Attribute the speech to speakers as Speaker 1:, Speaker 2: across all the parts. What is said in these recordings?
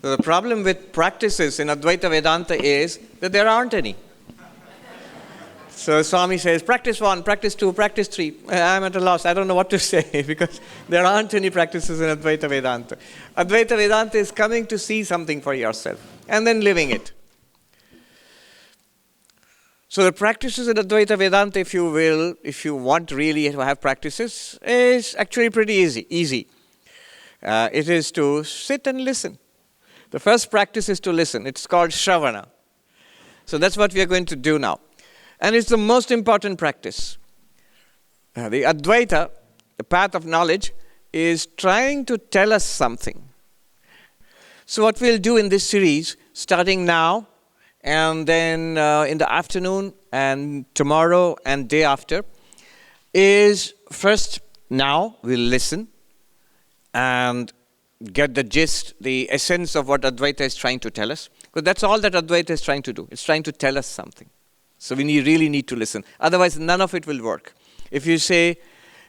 Speaker 1: So the problem with practices in Advaita Vedanta is that there aren't any. So Swami says, practice 1, practice 2, practice 3. I'm at a loss. I don't know what to say because there aren't any practices in Advaita Vedanta. Advaita Vedanta is coming to see something for yourself and then living it. So the practices in Advaita Vedanta, if you want really to have practices, is actually pretty easy. It is to sit and listen. The first practice is to listen. It's called Shravana. So that's what we are going to do now. And it's the most important practice. The Advaita, the path of knowledge, is trying to tell us something. So what we'll do in this series, starting now, and then in the afternoon, and tomorrow, and day after, is first now we'll listen and get the gist, the essence of what Advaita is trying to tell us. Because that's all that Advaita is trying to do. It's trying to tell us something. So we really need to listen. Otherwise, none of it will work. If you say,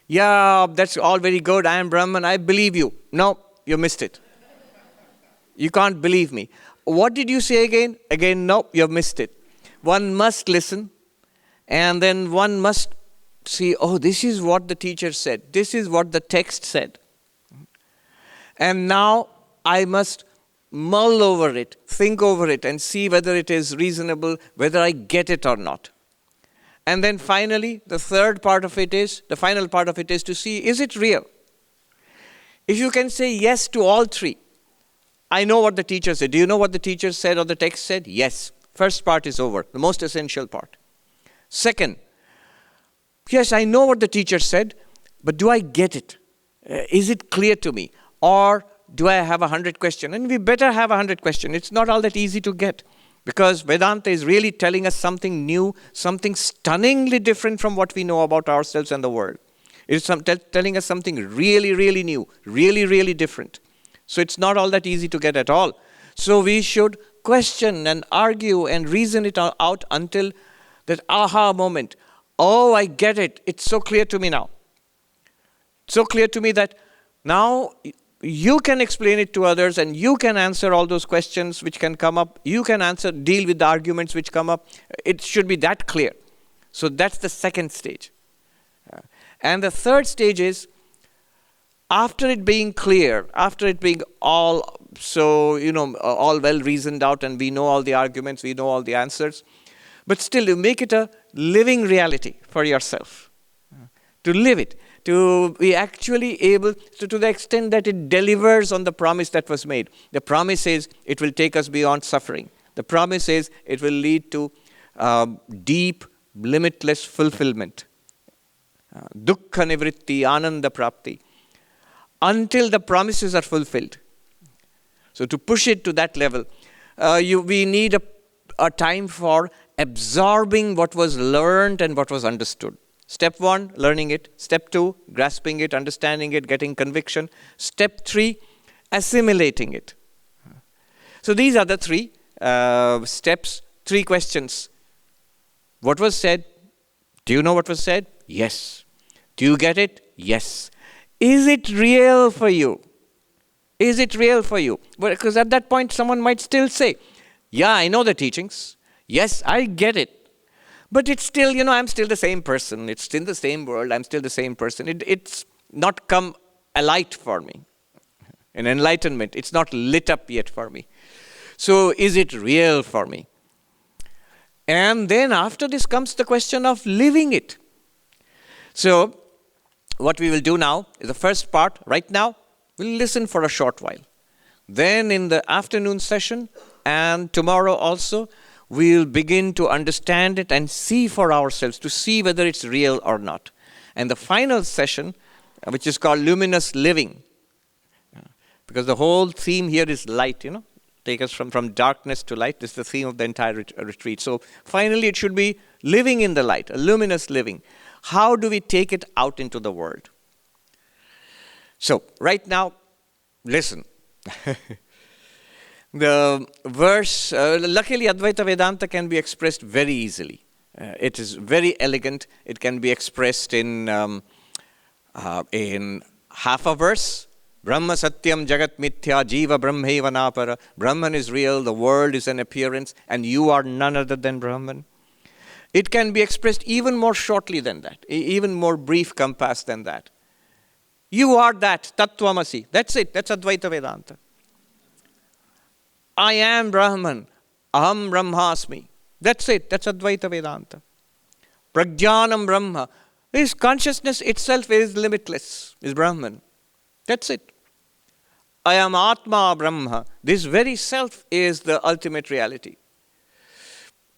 Speaker 1: yeah, that's all very good, I am Brahman, I believe you. No, you missed it. You can't believe me. What did you say again? Again, no, you have missed it. One must listen, and then one must see, oh, this is what the teacher said. This is what the text said. And now I must mull over it, think over it, and see whether it is reasonable, whether I get it or not. And then finally, the final part of it is to see, is it real? If you can say yes to all three, I know what the teacher said. Do you know what the teacher said or the text said? Yes. First part is over, the most essential part. Second, yes, I know what the teacher said, but do I get it? Is it clear to me? Or do I have 100 questions? And we better have 100 questions. It's not all that easy to get. Because Vedanta is really telling us something new, something stunningly different from what we know about ourselves and the world. It is telling us something really, really new, really, really different. So it's not all that easy to get at all. So we should question and argue and reason it out until that aha moment. Oh, I get it. It's so clear to me now. So clear to me that now you can explain it to others and you can answer all those questions which can come up. You can deal with the arguments which come up. It should be that clear. So that's the second stage. And the third stage is, after it being clear, after it being all well reasoned out and we know all the arguments, we know all the answers, but still you make it a living reality for yourself. To live it. To be actually able, to the extent that it delivers on the promise that was made. The promise is it will take us beyond suffering. The promise is it will lead to deep, limitless fulfillment. Dukkha nivritti, ananda prapti. Until the promises are fulfilled. So to push it to that level, we need a time for absorbing what was learned and what was understood. Step 1, learning it. Step 2, grasping it, understanding it, getting conviction. Step 3, assimilating it. So these are the 3 steps, 3 questions. What was said? Do you know what was said? Yes. Do you get it? Yes. Is it real for you? Is it real for you? Because at that point, someone might still say, yeah, I know the teachings. Yes, I get it. But it's still, I'm still the same person. It's still the same world. I'm still the same person. It's not come alight for me. An enlightenment. It's not lit up yet for me. So is it real for me? And then after this comes the question of living it. So what we will do now is the first part. Right now, we'll listen for a short while. Then in the afternoon session and tomorrow also, we'll begin to understand it and see for ourselves, to see whether it's real or not. And the final session, which is called luminous living, because the whole theme here is light, take us from darkness to light. This is the theme of the entire retreat. So finally it should be living in the light, a luminous living. How do we take it out into the world? So right now, listen. The verse, luckily Advaita Vedanta can be expressed very easily. It is very elegant. It can be expressed in half a verse, Brahma Satyam Jagat Mithya Jiva Brahmeva Napara. Brahman is real, the world is an appearance, and you are none other than Brahman. It can be expressed even more shortly than that, even more brief compass than that. You are that, Tattvamasi. That's it, that's Advaita Vedanta. I am Brahman, Aham Brahmasmi. That's it, that's Advaita Vedanta. Prajnanam Brahma. This consciousness itself is limitless, is Brahman. That's it. I am Atma Brahma. This very self is the ultimate reality.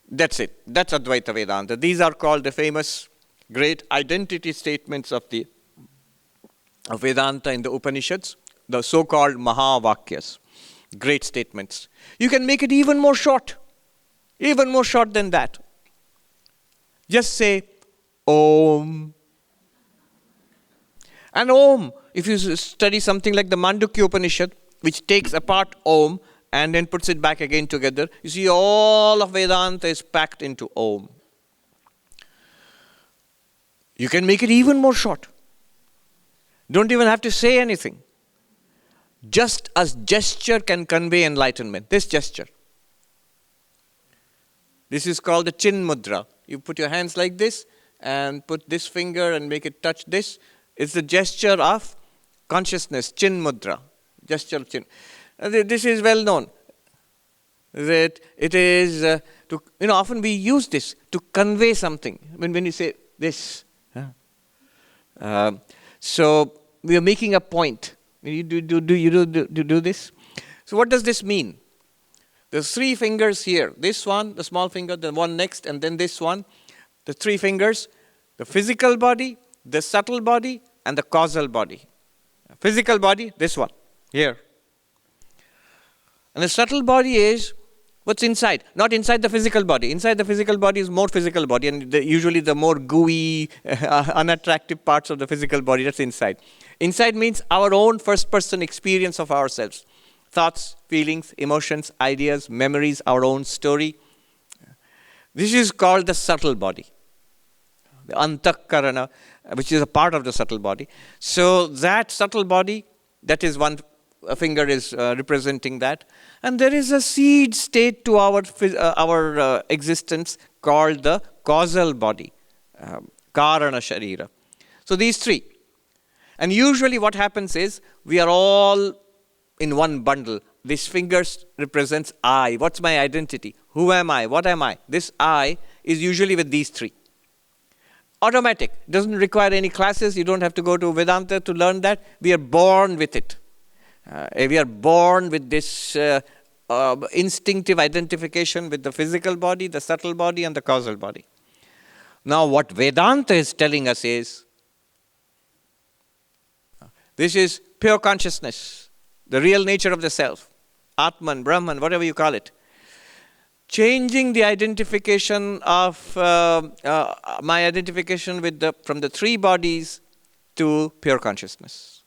Speaker 1: That's it. That's Advaita Vedanta. These are called the famous great identity statements of Vedanta in the Upanishads, the so-called Mahavakyas. Great statements. You can make it even more short than that. Just say, Om. And Om, if you study something like the Mandukya Upanishad, which takes apart Om and then puts it back again together, you see all of Vedanta is packed into Om. You can make it even more short. Don't even have to say anything. Just a gesture can convey enlightenment. This gesture. This is called the Chin Mudra. You put your hands like this and put this finger and make it touch this. It's the gesture of consciousness, Chin Mudra. Gesture of Chin. This is well known. That it is, often we use this to convey something. When you say this. So we are making a point. You do this. So what does this mean? There's 3 fingers here. This one, the small finger, the one next, and then this one. The 3 fingers, the physical body, the subtle body, and the causal body. Physical body, this one, here. And the subtle body is what's inside, not inside the physical body. Inside the physical body is more physical body, and usually the more gooey, unattractive parts of the physical body, that's inside. Inside means our own first-person experience of ourselves. Thoughts, feelings, emotions, ideas, memories, our own story. This is called the subtle body. The antakarana, which is a part of the subtle body. So that subtle body, that is one finger is representing that. And there is a seed state to our existence called the causal body. Karana Sharira. So these 3. And usually what happens is, we are all in one bundle. This fingers represents I. What's my identity? Who am I? What am I? This I is usually with these 3. Automatic. Doesn't require any classes. You don't have to go to Vedanta to learn that. We are born with it. We are born with this instinctive identification with the physical body, the subtle body, and the causal body. Now what Vedanta is telling us is, this is pure consciousness, the real nature of the self, Atman, Brahman, whatever you call it. Changing the identification of my identification from the 3 bodies to pure consciousness.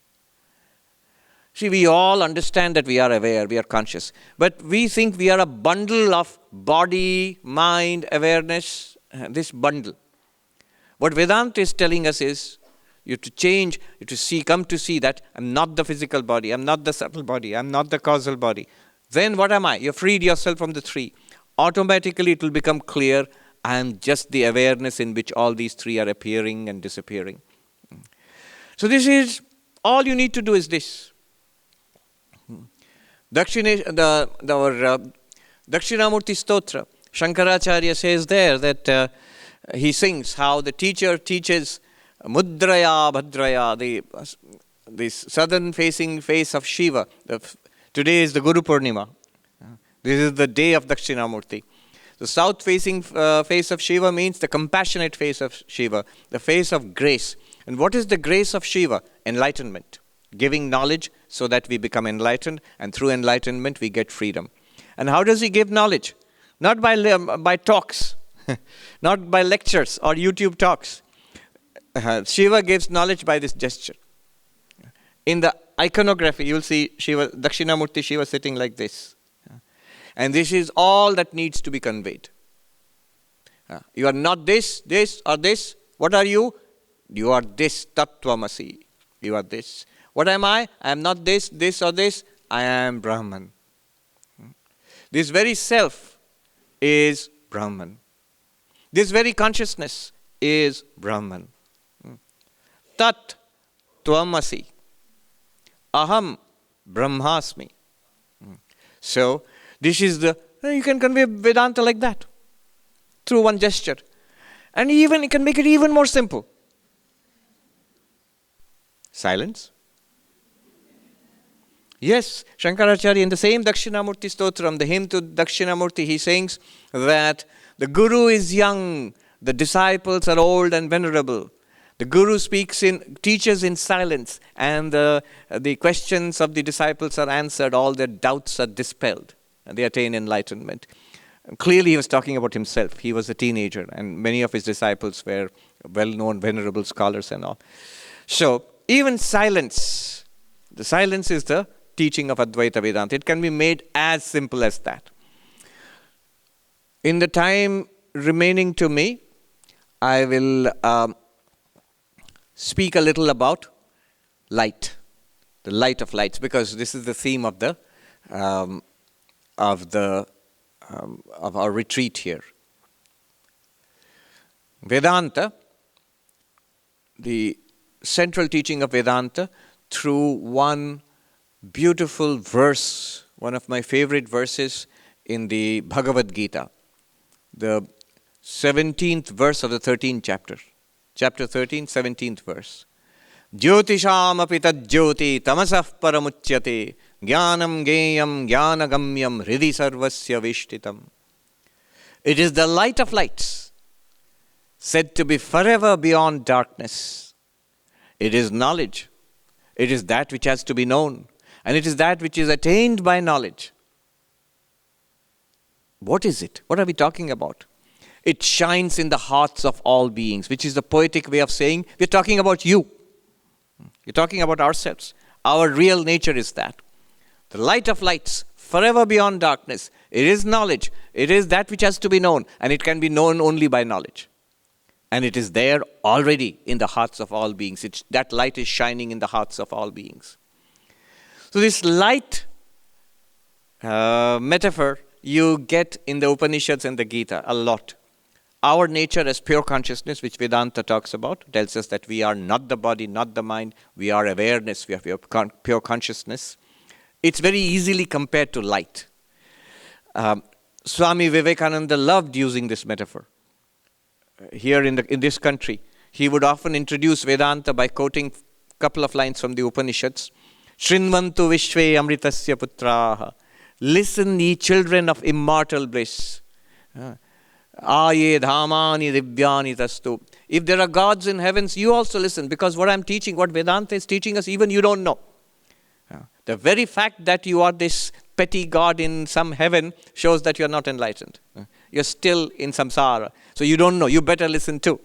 Speaker 1: See, we all understand that we are aware, we are conscious. But we think we are a bundle of body, mind, awareness, this bundle. What Vedanta is telling us is, you have to change, you have to come to see that I'm not the physical body, I'm not the subtle body, I'm not the causal body. Then what am I? You've freed yourself from the 3. Automatically it will become clear, I am just the awareness in which all these 3 are appearing and disappearing. So this is, all you need to do is this. Dakshinamurti Stotra, Shankaracharya says there that he sings how the teacher teaches Mudraya Bhadraya, the southern facing face of Shiva. Today is the Guru Purnima. This is the day of Dakshinamurti. The south facing face of Shiva means the compassionate face of Shiva, the face of grace. And what is the grace of Shiva? Enlightenment. Giving knowledge so that we become enlightened, and through enlightenment we get freedom. And how does he give knowledge? Not by talks, not by lectures or YouTube talks. Shiva gives knowledge by this gesture. In the iconography, you will see Shiva, Dakshinamurti Shiva sitting like this. And this is all that needs to be conveyed. You are not this, or this. What are you? You are this, Tattvamasi. You are this. What am I? I am not this, this or this. I am Brahman. This very self is Brahman. This very consciousness is Brahman. Tat Tvamasi. Aham Brahmasmi. So, this is you can convey Vedanta like that, through one gesture. And even you can make it even more simple. Silence. Yes, Shankaracharya in the same Dakshinamurti Stotram, the hymn to Dakshinamurti, he sings that the Guru is young, the disciples are old and venerable. The Guru teaches in silence, and the questions of the disciples are answered, all their doubts are dispelled, and they attain enlightenment. Clearly he was talking about himself. He was a teenager, and many of his disciples were well-known, venerable scholars and all. So, even silence, the silence is the teaching of Advaita Vedanta. It can be made as simple as that. In the time remaining to me, I will speak a little about light, the light of lights, because this is the theme of our retreat here. Vedanta, the central teaching of Vedanta, through one beautiful verse, one of my favorite verses in the Bhagavad Gita, the 17th verse of the 13th chapter. Chapter 13, 17th verse. Jyotisham api tad jyoti tamasah paramuchyate jnanam geyam jnanagamyam hridhi sarvasya vishtitam. It is the light of lights, said to be forever beyond darkness. It is knowledge. It is that which has to be known. And it is that which is attained by knowledge. What is it? What are we talking about? It shines in the hearts of all beings, which is the poetic way of saying, we're talking about you. We're talking about ourselves. Our real nature is that. The light of lights, forever beyond darkness. It is knowledge. It is that which has to be known, and it can be known only by knowledge. And it is there already in the hearts of all beings. That light is shining in the hearts of all beings. So this light metaphor you get in the Upanishads and the Gita a lot. Our nature as pure consciousness, which Vedanta talks about, tells us that we are not the body, not the mind. We are awareness, we are pure consciousness. It's very easily compared to light. Swami Vivekananda loved using this metaphor. Here in this country, he would often introduce Vedanta by quoting a couple of lines from the Upanishads. Shrinvantu vishve amritasya putraha. Listen, ye children of immortal bliss. Aye dhamani divyani tastu. If there are gods in heavens, you also listen, because what I'm teaching, what Vedanta is teaching us, even you don't know. The very fact that you are this petty god in some heaven shows that you're not enlightened. You're still in samsara. So you don't know. You better listen too.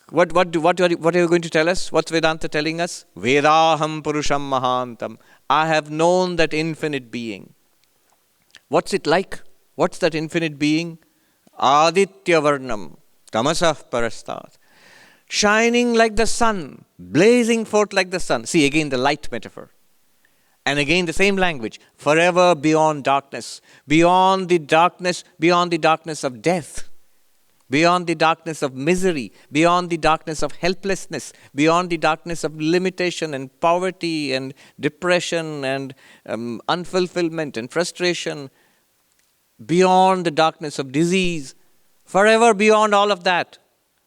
Speaker 1: What are you going to tell us? What's Vedanta telling us? Vedaham purusham mahantam. I have known that infinite being. What's it like? What's that infinite being? Aditya varnam tamasah parastat. Shining like the sun, blazing forth like the sun. See, again the light metaphor. And again the same language. Forever beyond darkness. Beyond the darkness of death. Beyond the darkness of misery. Beyond the darkness of helplessness. Beyond the darkness of limitation and poverty and depression and unfulfillment and frustration. Beyond the darkness of disease. Forever beyond all of that.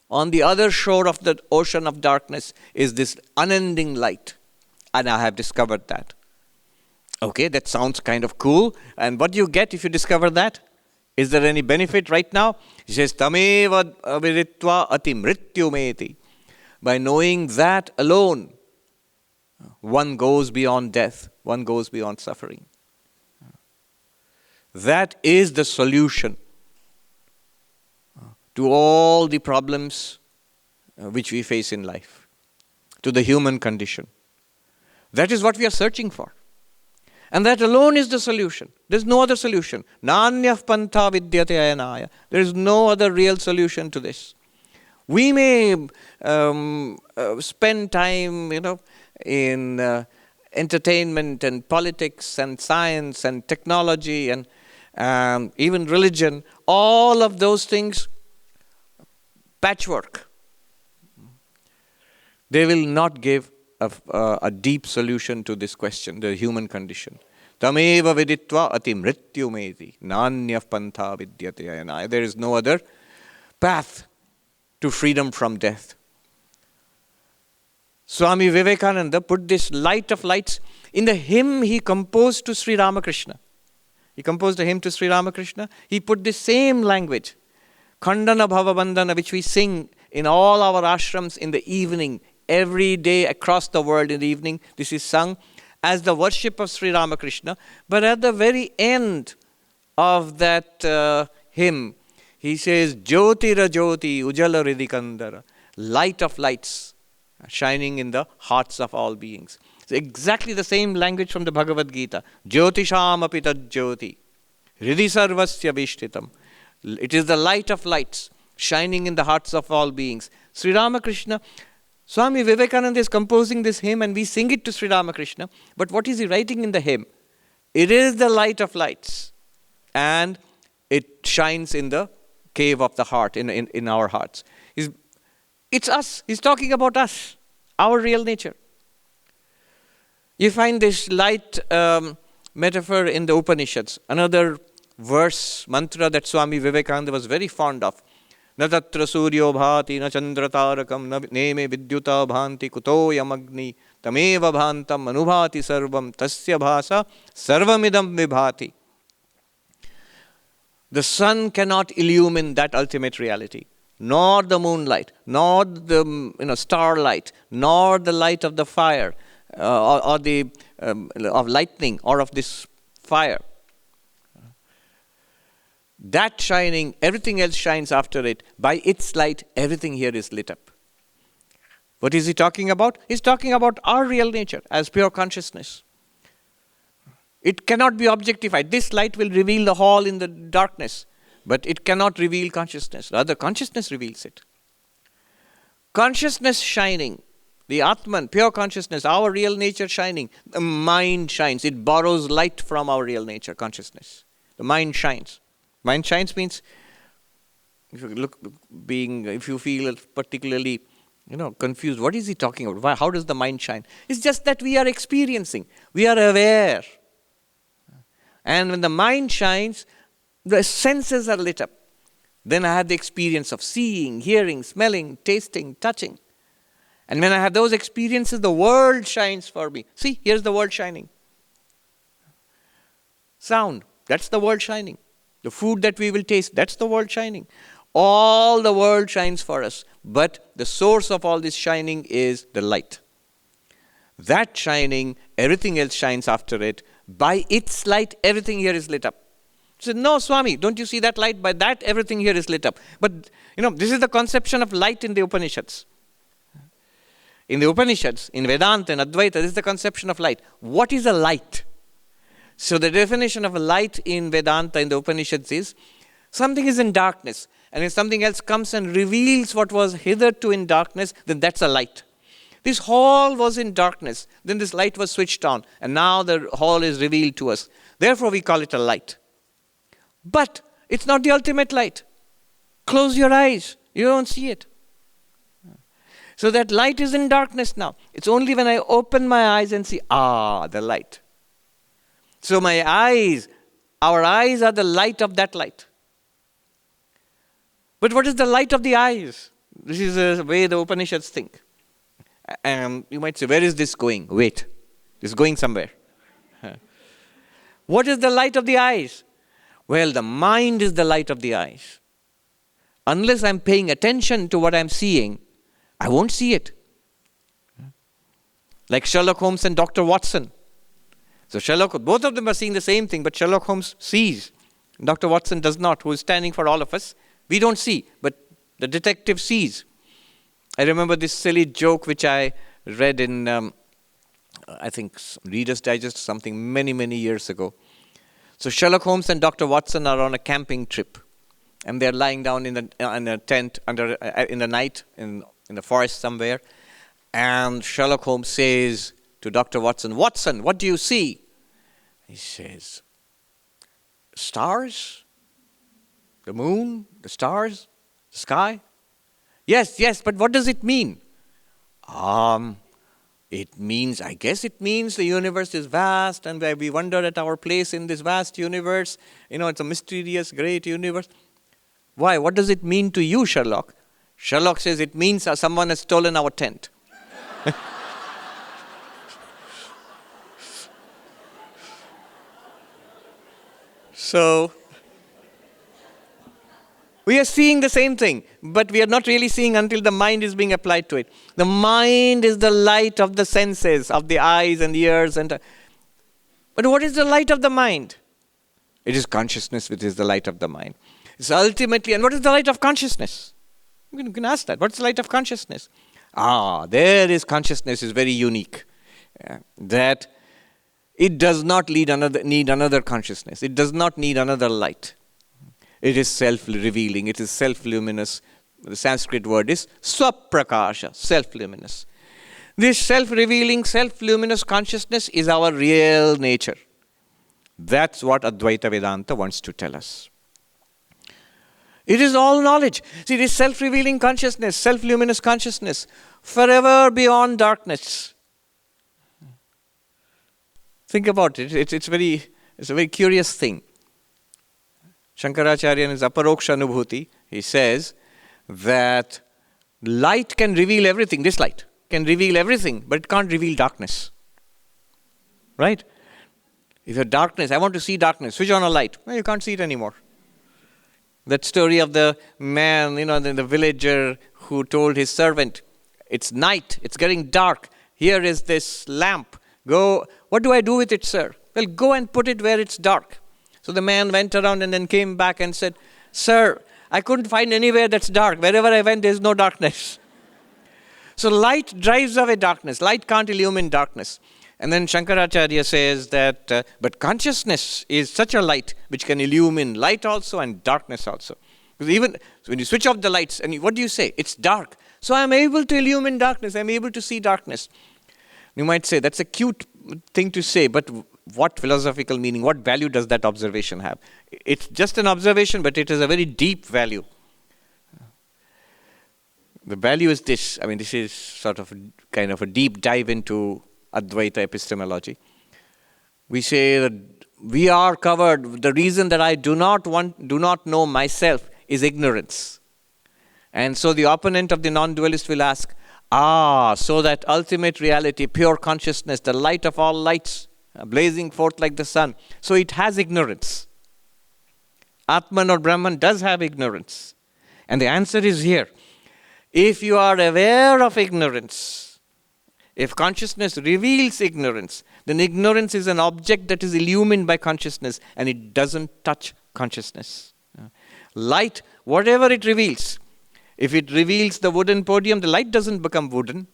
Speaker 1: On the other shore of the ocean of darkness is this unending light. And I have discovered that. Okay, that sounds kind of cool. And what do you get if you discover that? Is there any benefit right now? He says, Tameva aviritva ati mrityumeti. By knowing that alone, one goes beyond death. One goes beyond suffering. That is the solution to all the problems which we face in life. To the human condition. That is what we are searching for. And that alone is the solution. There is no other solution. Nanyah pantha vidyate ayanaya. There is no other real solution to this. We may spend time, in entertainment and politics and science and technology and even religion. All of those things, patchwork. They will not give a deep solution to this question, the human condition. Tameva viditva ati mrityu meti nanya pantha vidyate ayana. There is no other path to freedom from death. Swami Vivekananda put this light of lights in the hymn he composed to Sri Ramakrishna. He composed a hymn to Sri Ramakrishna. He put the same language, Khandana Bhava Bandhana, which we sing in all our ashrams in the evening, every day across the world in the evening. This is sung as the worship of Sri Ramakrishna. But at the very end of that hymn, he says, Jyotira Jyoti Ujala Ridikandara, light of lights, shining in the hearts of all beings. It's exactly the same language from the Bhagavad Gita. Jyotisham api tad jyoti, Hridi sarvasya vishtitam. It is the light of lights, shining in the hearts of all beings. Sri Ramakrishna, Swami Vivekananda is composing this hymn and we sing it to Sri Ramakrishna. But what is he writing in the hymn? It is the light of lights. And it shines in the cave of the heart, in our hearts. It's us. He's talking about us, our real nature. You find this light metaphor in the Upanishads. Another verse, mantra that Swami Vivekananda was very fond of. Na tatra suryo bhati na chandra tarakam na neme vidyuta bhanti kuto yamagni tameva bhantam anubhati sarvam tasya bhasa sarvamidam vibhati. The sun cannot illumine that ultimate reality, nor the moonlight, nor the starlight, nor the light of the fire, or the of lightning, or of this fire. That shining, everything else shines after it. By its light, everything here is lit up. What is he talking about? He's talking about our real nature as pure consciousness. It cannot be objectified. This light will reveal the whole in the darkness, but it cannot reveal consciousness. Rather, consciousness reveals it. Consciousness shining, the Atman, pure consciousness, our real nature shining. The mind shines. It borrows light from our real nature, consciousness. The mind shines. Mind shines means, if you feel particularly, confused, what is he talking about? Why, how does the mind shine? It's just that we are experiencing. We are aware. And when the mind shines, the senses are lit up. Then I have the experience of seeing, hearing, smelling, tasting, touching. And when I have those experiences, the world shines for me. See, here's the world shining. Sound, that's the world shining. The food that we will taste, that's the world shining. All the world shines for us. But the source of all this shining is the light. That shining, everything else shines after it. By its light, everything here is lit up. He said, no, Swami, don't you see that light? By that, everything here is lit up. But, this is the conception of light in the Upanishads. In the Upanishads, in Vedanta and Advaita, this is the conception of light. What is a light? So the definition of a light in Vedanta, in the Upanishads is, something is in darkness. And if something else comes and reveals what was hitherto in darkness, then that's a light. This hall was in darkness. Then this light was switched on. And now the hall is revealed to us. Therefore, we call it a light. But it's not the ultimate light. Close your eyes. You don't see it. So that light is in darkness now. It's only when I open my eyes and see, the light. So my eyes, our eyes are the light of that light. But what is the light of the eyes? This is the way the Upanishads think. You might say, where is this going? Wait, it's going somewhere. What is the light of the eyes? Well, the mind is the light of the eyes. Unless I'm paying attention to what I'm seeing, I won't see it. Like Sherlock Holmes and Dr. Watson. So both of them are seeing the same thing, but Sherlock Holmes sees. Dr. Watson does not, who is standing for all of us. We don't see, but the detective sees. I remember this silly joke which I read in, I think, Reader's Digest or something many, many years ago. So Sherlock Holmes and Dr. Watson are on a camping trip. and they're lying down in a tent in the night in the forest somewhere. And Sherlock Holmes says to Dr. Watson, "Watson, what do you see?" He says, "Stars, the moon, the stars, the sky." Yes, but what does it mean? I guess it means the universe is vast, and we wonder at our place in this vast universe. It's a mysterious, great universe. Why? What does it mean to you, Sherlock? Sherlock says it means someone has stolen our tent. So, we are seeing the same thing, but we are not really seeing until the mind is being applied to it. The mind is the light of the senses, of the eyes and ears. But what is the light of the mind? It is consciousness which is the light of the mind. It's ultimately, and what is the light of consciousness? You can ask that. What's the light of consciousness? There is consciousness is very unique. That it does not need another consciousness. It does not need another light. It is self-revealing. It is self-luminous. The Sanskrit word is swaprakasha, self-luminous. This self-revealing, self-luminous consciousness is our real nature. That's what Advaita Vedanta wants to tell us. It is all knowledge. See, this self-revealing consciousness, self-luminous consciousness, forever beyond darkness. Think about it. It's a very curious thing. Shankaracharya in his Aparoksha Anubhuti, he says that light can reveal everything. This light can reveal everything, but it can't reveal darkness. Right? If you have darkness, I want to see darkness, switch on a light. Well, you can't see it anymore. That story of the man, the villager who told his servant, "It's night, it's getting dark. Here is this lamp. Go, what do I do with it, sir?" "Well, go and put it where it's dark." So the man went around and then came back and said, "Sir, I couldn't find anywhere that's dark. Wherever I went, there's no darkness." So light drives away darkness. Light can't illumine darkness. And then Shankaracharya says that, but consciousness is such a light which can illumine light also and darkness also. Because even when you switch off the lights, and what do you say? It's dark. So I'm able to illumine darkness. I'm able to see darkness. You might say, that's a cute thing to say, but what philosophical meaning, what value does that observation have? It's just an observation, but it has a very deep value. The value is this. This is sort of kind of a deep dive into Advaita epistemology. We say that we are covered. The reason that I do not know myself is ignorance. And so the opponent of the non-dualist will ask, so that ultimate reality, pure consciousness, the light of all lights, blazing forth like the sun. So it has ignorance. Atman or Brahman does have ignorance. And the answer is here. If you are aware of ignorance, if consciousness reveals ignorance, then ignorance is an object that is illumined by consciousness and it doesn't touch consciousness. Light, whatever it reveals, if it reveals the wooden podium, the light doesn't become wooden.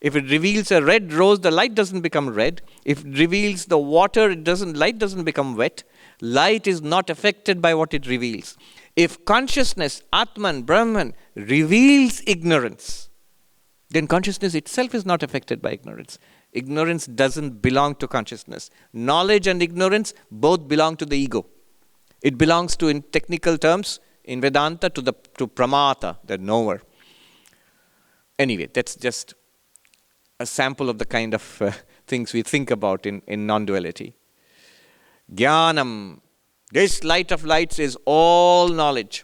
Speaker 1: If it reveals a red rose, the light doesn't become red. If it reveals the water, light doesn't become wet. Light is not affected by what it reveals. If consciousness, Atman, Brahman, reveals ignorance, then consciousness itself is not affected by ignorance. Ignorance doesn't belong to consciousness. Knowledge and ignorance both belong to the ego. It belongs to, in technical terms, in Vedanta, to pramata, the knower. Anyway, that's just a sample of the kind of things we think about in non-duality. Jnanam, this light of lights is all knowledge.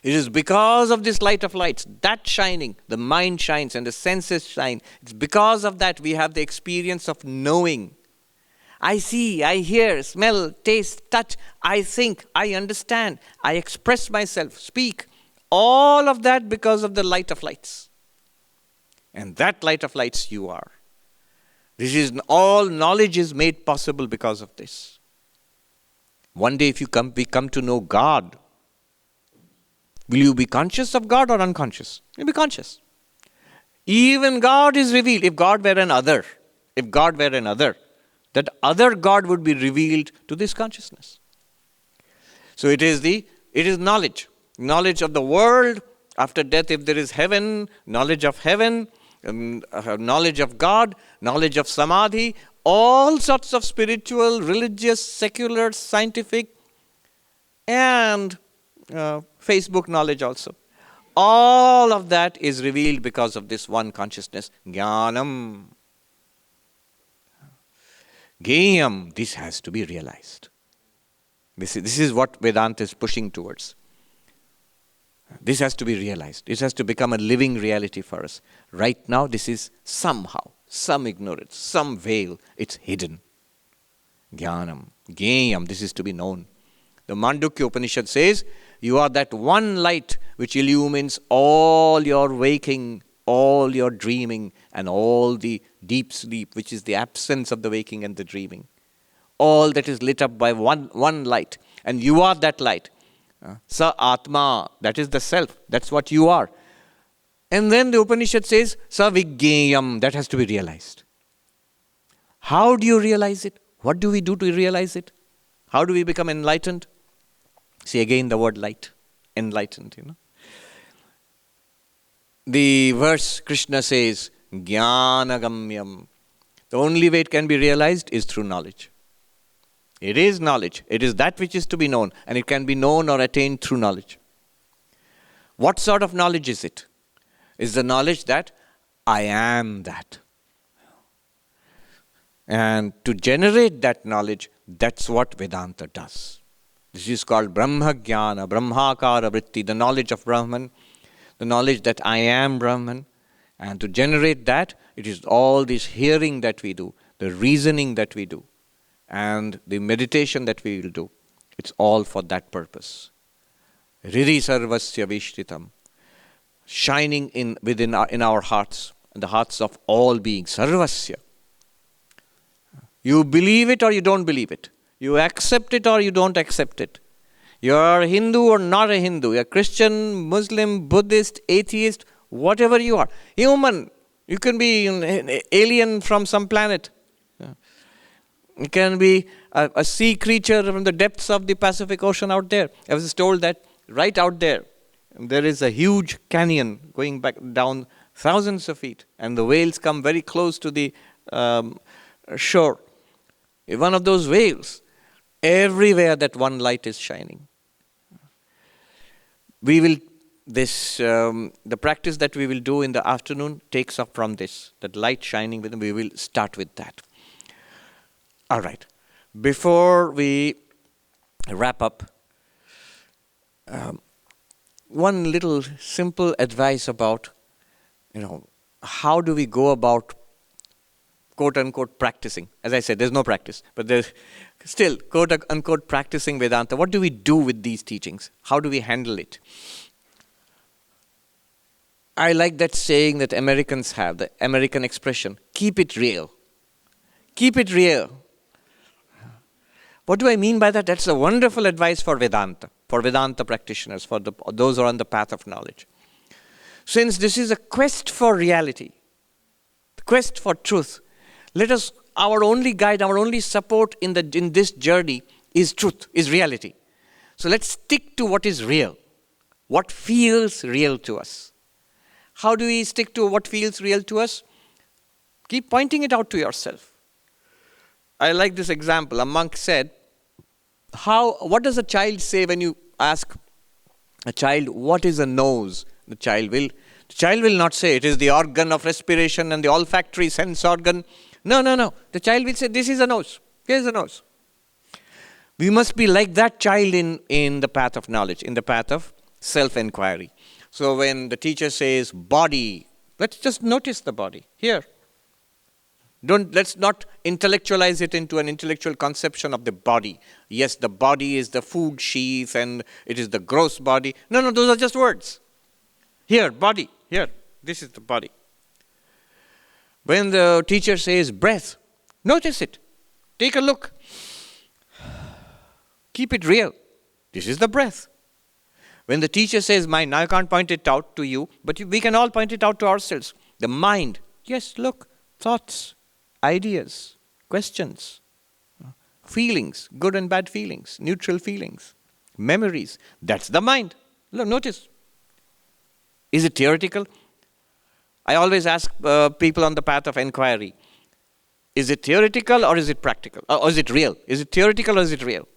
Speaker 1: It is because of this light of lights, that shining, the mind shines and the senses shine. It's because of that we have the experience of knowing. I see, I hear, smell, taste, touch, I think, I understand, I express myself, speak. All of that because of the light of lights. And that light of lights you are. All knowledge is made possible because of this. One day if we come to know God, will you be conscious of God or unconscious? You'll be conscious. Even God is revealed. If God were an other, that other God would be revealed to this consciousness. So it is the It is knowledge. Knowledge of the world, after death if there is heaven, knowledge of heaven, knowledge of God, knowledge of samadhi, all sorts of spiritual, religious, secular, scientific, and Facebook knowledge also. All of that is revealed because of this one consciousness, jnanam. Geyam, this has to be realized. This is what Vedanta is pushing towards. This has to be realized. This has to become a living reality for us. Right now, this is somehow, some ignorance, some veil, it's hidden. Jnanam, Geyam, this is to be known. The Mandukya Upanishad says, you are that one light which illumines all your waking, all your dreaming, and all the deep sleep, which is the absence of the waking and the dreaming. All that is lit up by one light. And you are that light. Sa Atma, that is the self. That's what you are. And then the Upanishad says, Sa Vigyayam, that has to be realized. How do you realize it? What do we do to realize it? How do we become enlightened? See again the word light, enlightened, The verse Krishna says, Jnanagamyam. The only way it can be realized is through knowledge. It is knowledge. It is that which is to be known, and it can be known or attained through knowledge. What sort of knowledge is it? Is the knowledge that I am that. And to generate that knowledge, that's what Vedanta does. This is called Brahma Jnana, Brahmakara Vritti, the knowledge of Brahman, the knowledge that I am Brahman. And to generate that, it is all this hearing that we do, the reasoning that we do, and the meditation that we will do. It's all for that purpose. Riri sarvasya vishritam, shining in our hearts, in the hearts of all beings. Sarvasya. You believe it or you don't believe it. You accept it or you don't accept it. You are a Hindu or not a Hindu. You are Christian, Muslim, Buddhist, atheist, whatever you are. Human. You can be an alien from some planet. You can be a sea creature from the depths of the Pacific Ocean out there. I was told that right out there is a huge canyon going back down thousands of feet, and the whales come very close to the shore. One of those whales, everywhere that one light is shining. We will, the practice that we will do in the afternoon takes up from this, that light shining within. We will start with that. All right. Before we wrap up, one little simple advice about, how do we go about quote-unquote practicing. As I said, there's no practice, but there's still quote-unquote practicing Vedanta. What do we do with these teachings? How do we handle it? I like that saying that Americans have, the American expression, keep it real. Keep it real. What do I mean by that? That's a wonderful advice for Vedanta practitioners, for those who are on the path of knowledge. Since this is a quest for reality, the quest for truth, let us, our only guide, our only support in this journey is truth, is reality. So let's stick to what is real, what feels real to us. How do we stick to what feels real to us? Keep pointing it out to yourself. I like this example. A monk said, what does a child say when you ask a child, what is a nose? The child will not say, it is the organ of respiration and the olfactory sense organ. No. The child will say, this is a nose. Here's a nose. We must be like that child in the path of knowledge, in the path of self-inquiry. So when the teacher says body, let's just notice the body. Here. Let's not intellectualize it into an intellectual conception of the body. Yes, the body is the food sheath and it is the gross body. No, those are just words. Here, body. Here, this is the body. When the teacher says breath, notice it. Take a look. Keep it real. This is the breath. When the teacher says mind, now I can't point it out to you, but we can all point it out to ourselves. The mind. Yes, look. Thoughts, ideas, questions, feelings, good and bad feelings, neutral feelings. memories. That's the mind. Look, notice. Is it theoretical? I always ask people on the path of inquiry, is it theoretical or is it practical? Or is it real? Is it theoretical or is it real?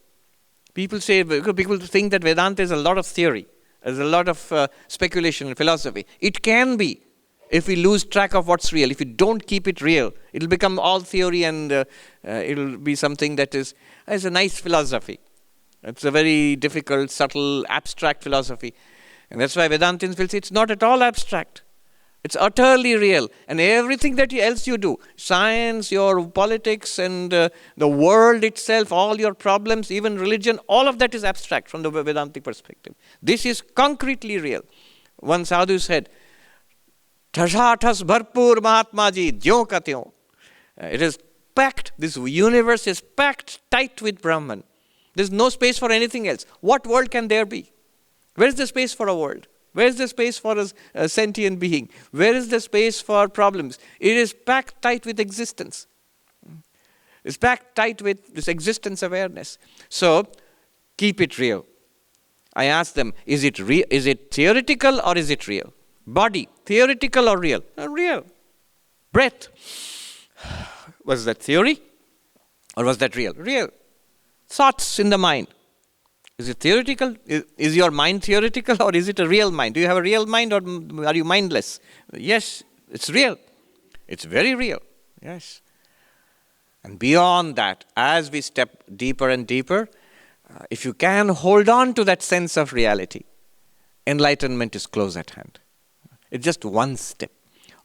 Speaker 1: People think that Vedanta is a lot of theory. There's a lot of speculation and philosophy. It can be if we lose track of what's real. If we don't keep it real, it'll become all theory and it'll be something that is a nice philosophy. It's a very difficult, subtle, abstract philosophy. And that's why Vedantins will say it's not at all abstract. It's utterly real. And everything that else you do, science, your politics, and the world itself, all your problems, even religion, all of that is abstract from the Vedantic perspective. This is concretely real. One sadhu said, Thas bharpur Mahatma ji, jyon ka tyon. It is packed, this universe is packed tight with Brahman. There's no space for anything else. What world can there be? Where is the space for a world? Where is the space for a sentient being? Where is the space for problems? It is packed tight with existence. It's packed tight with this existence awareness. So, keep it real. I ask them, is it theoretical or is it real? Body, theoretical or real? Real. Breath, was that theory or was that real? Real. Thoughts in the mind. Is it theoretical? Is your mind theoretical or is it a real mind? Do you have a real mind or are you mindless? Yes, it's real. It's very real. Yes. And beyond that, as we step deeper and deeper, if you can hold on to that sense of reality, enlightenment is close at hand. It's just one step.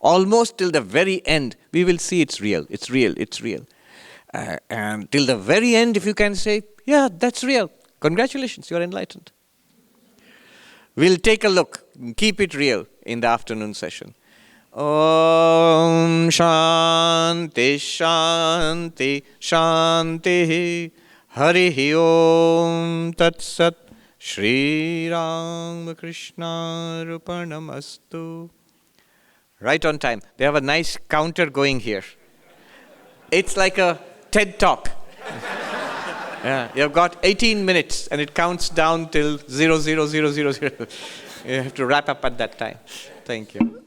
Speaker 1: Almost till the very end, we will see it's real, it's real, it's real. And till the very end, if you can say, yeah, that's real. Congratulations, you're enlightened. We'll take a look, keep it real in the afternoon session. Om Shanti Shanti Shanti Hari Om Tat Sat Shri Ram Krishna Rupanamastu. Right on time. They have a nice counter going here. It's like a TED Talk. Yeah, you've got 18 minutes and it counts down till 00000. You have to wrap up at that time. Thank you.